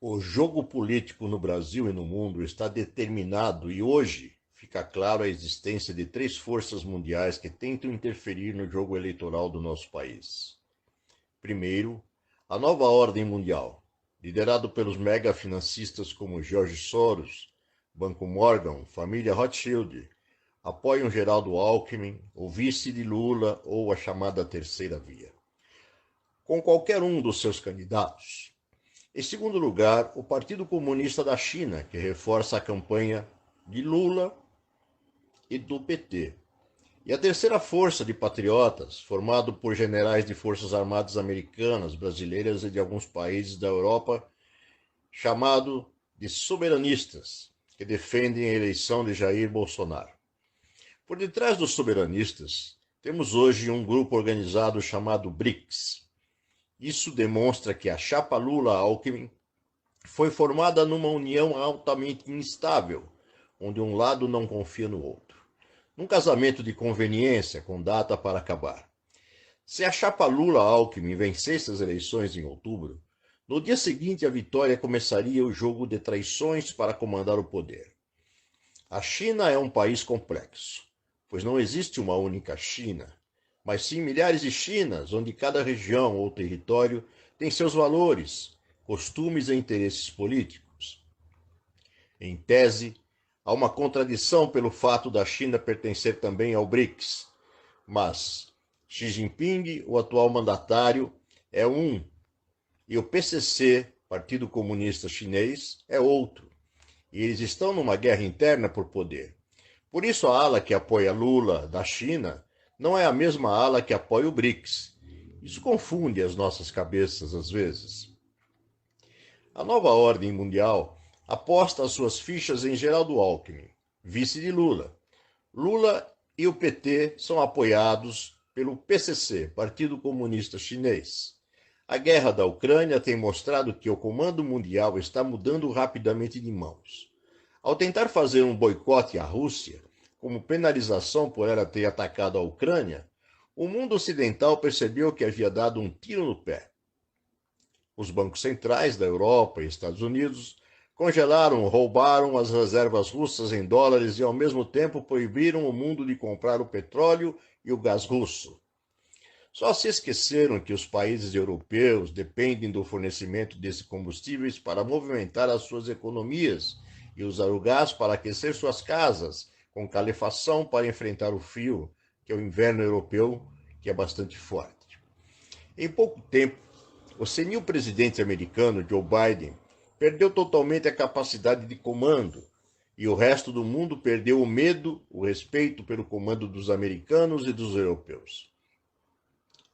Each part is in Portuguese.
O jogo político no Brasil e no mundo está determinado e hoje fica claro a existência de três forças mundiais que tentam interferir no jogo eleitoral do nosso país. Primeiro, a nova ordem mundial, liderado pelos mega-financistas como George Soros, Banco Morgan, família Rothschild, apoiam Geraldo Alckmin, o vice de Lula ou a chamada terceira via. Com qualquer um dos seus candidatos. Em segundo lugar, o Partido Comunista da China, que reforça a campanha de Lula e do PT. E a terceira força de patriotas, formado por generais de forças armadas americanas, brasileiras e de alguns países da Europa, chamado de soberanistas, que defendem a eleição de Jair Bolsonaro. Por detrás dos soberanistas, temos hoje um grupo organizado chamado BRICS. Isso demonstra que a chapa Lula-Alckmin foi formada numa união altamente instável, onde um lado não confia no outro. Num casamento de conveniência com data para acabar. Se a chapa Lula-Alckmin vencesse as eleições em outubro, no dia seguinte a vitória começaria o jogo de traições para comandar o poder. A China é um país complexo, pois não existe uma única China, mas sim milhares de Chinas, onde cada região ou território tem seus valores, costumes e interesses políticos. Em tese, há uma contradição pelo fato da China pertencer também ao BRICS, mas Xi Jinping, o atual mandatário, é um, e o PCC, Partido Comunista Chinês, é outro, e eles estão numa guerra interna por poder. Por isso a ala que apoia Lula, da China, não é a mesma ala que apoia o BRICS. Isso confunde as nossas cabeças às vezes. A nova ordem mundial aposta as suas fichas em Geraldo Alckmin, vice de Lula. Lula e o PT são apoiados pelo PCC, Partido Comunista Chinês. A guerra da Ucrânia tem mostrado que o comando mundial está mudando rapidamente de mãos. Ao tentar fazer um boicote à Rússia, como penalização por ela ter atacado a Ucrânia, o mundo ocidental percebeu que havia dado um tiro no pé. Os bancos centrais da Europa e Estados Unidos congelaram, roubaram as reservas russas em dólares e, ao mesmo tempo, proibiram o mundo de comprar o petróleo e o gás russo. Só se esqueceram que os países europeus dependem do fornecimento desses combustíveis para movimentar as suas economias e usar o gás para aquecer suas casas, com calefação para enfrentar o frio, que é o inverno europeu, que é bastante forte. Em pouco tempo, o senil presidente americano Joe Biden perdeu totalmente a capacidade de comando e o resto do mundo perdeu o medo, o respeito pelo comando dos americanos e dos europeus.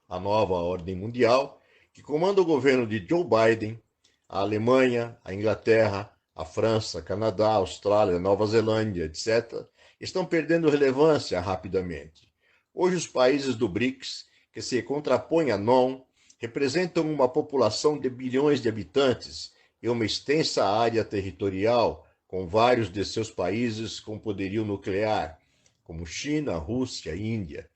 A nova ordem mundial, que comanda o governo de Joe Biden, a Alemanha, a Inglaterra, a França, Canadá, Austrália, Nova Zelândia, etc., estão perdendo relevância rapidamente. Hoje, os países do BRICS, que se contrapõem à NOM, representam uma população de bilhões de habitantes e uma extensa área territorial, com vários de seus países com poderio nuclear, como China, Rússia e Índia.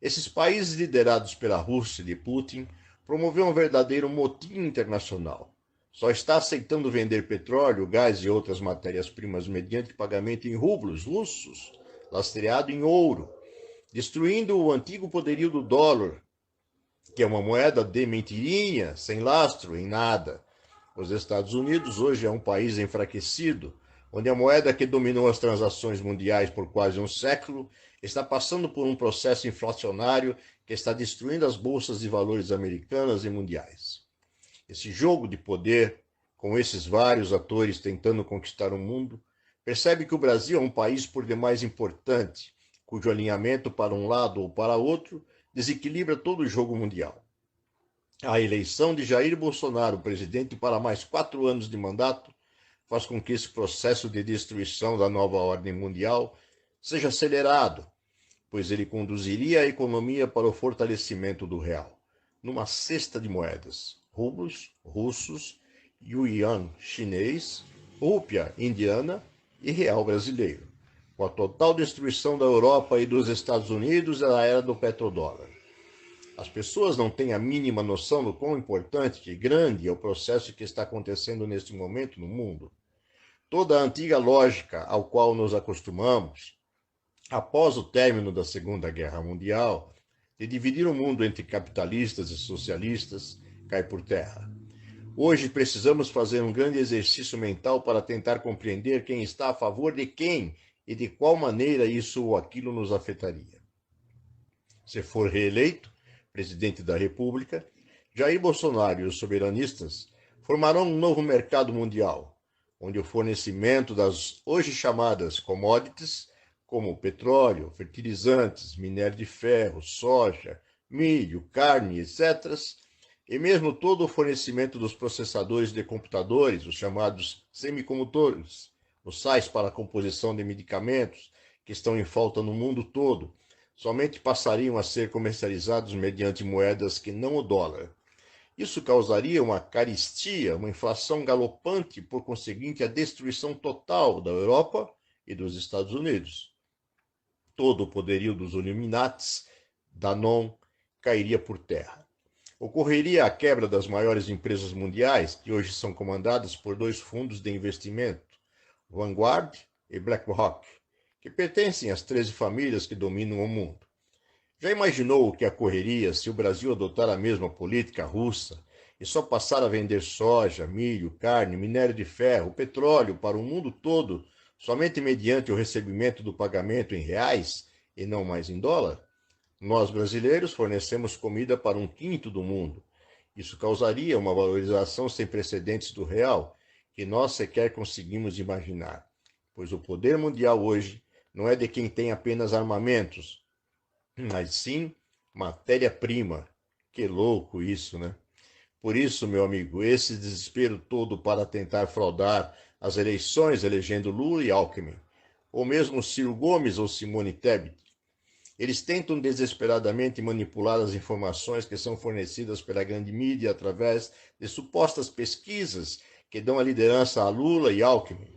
Esses países liderados pela Rússia de Putin promoveram um verdadeiro motim internacional. Só está aceitando vender petróleo, gás e outras matérias-primas mediante pagamento em rublos russos, lastreado em ouro, destruindo o antigo poderio do dólar, que é uma moeda de mentirinha, sem lastro, em nada. Os Estados Unidos hoje é um país enfraquecido, onde a moeda que dominou as transações mundiais por quase um século está passando por um processo inflacionário que está destruindo as bolsas de valores americanas e mundiais. Esse jogo de poder, com esses vários atores tentando conquistar o mundo, percebe que o Brasil é um país por demais importante, cujo alinhamento para um lado ou para outro desequilibra todo o jogo mundial. A eleição de Jair Bolsonaro, presidente para mais 4 anos de mandato, faz com que esse processo de destruição da nova ordem mundial seja acelerado, pois ele conduziria a economia para o fortalecimento do real, numa cesta de moedas, rublos russos, yuan chinês, rúpia indiana e real brasileiro, com a total destruição da Europa e dos Estados Unidos na era do petrodólar. As pessoas não têm a mínima noção do quão importante e grande é o processo que está acontecendo neste momento no mundo. Toda a antiga lógica ao qual nos acostumamos, após o término da Segunda Guerra Mundial, de dividir o mundo entre capitalistas e socialistas, cai por terra. Hoje precisamos fazer um grande exercício mental para tentar compreender quem está a favor de quem e de qual maneira isso ou aquilo nos afetaria. Se for reeleito presidente da República, Jair Bolsonaro e os soberanistas formarão um novo mercado mundial, onde o fornecimento das hoje chamadas commodities, como petróleo, fertilizantes, minério de ferro, soja, milho, carne, etc., e mesmo todo o fornecimento dos processadores de computadores, os chamados semicondutores, os sais para a composição de medicamentos, que estão em falta no mundo todo, somente passariam a ser comercializados mediante moedas que não o dólar. Isso causaria uma carestia, uma inflação galopante, por conseguinte, a destruição total da Europa e dos Estados Unidos. Todo o poderio dos Illuminates, Danone, cairia por terra. Ocorreria a quebra das maiores empresas mundiais, que hoje são comandadas por dois fundos de investimento, Vanguard e BlackRock, que pertencem às 13 famílias que dominam o mundo. Já imaginou o que ocorreria se o Brasil adotar a mesma política russa e só passar a vender soja, milho, carne, minério de ferro, petróleo para o mundo todo somente mediante o recebimento do pagamento em reais e não mais em dólar? Nós, brasileiros, fornecemos comida para 1/5 do mundo. Isso causaria uma valorização sem precedentes do real, que nós sequer conseguimos imaginar, pois o poder mundial hoje não é de quem tem apenas armamentos, mas sim matéria-prima. Que louco isso, né? Por isso, meu amigo, esse desespero todo para tentar fraudar as eleições elegendo Lula e Alckmin, ou mesmo Ciro Gomes ou Simone Tebet. Eles tentam desesperadamente manipular as informações que são fornecidas pela grande mídia através de supostas pesquisas que dão a liderança a Lula e Alckmin.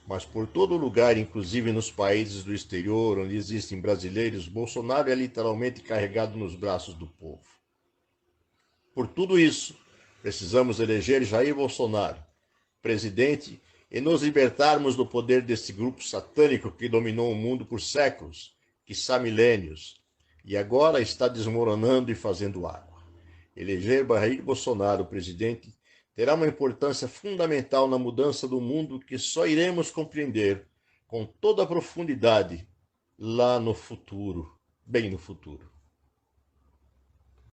Mas por todo lugar, inclusive nos países do exterior, onde existem brasileiros, Bolsonaro é literalmente carregado nos braços do povo. Por tudo isso, precisamos eleger Jair Bolsonaro presidente e nos libertarmos do poder desse grupo satânico que dominou o mundo por séculos, quiçá milênios, e agora está desmoronando e fazendo água. Eleger Jair Bolsonaro presidente terá uma importância fundamental na mudança do mundo que só iremos compreender com toda a profundidade lá no futuro, bem no futuro.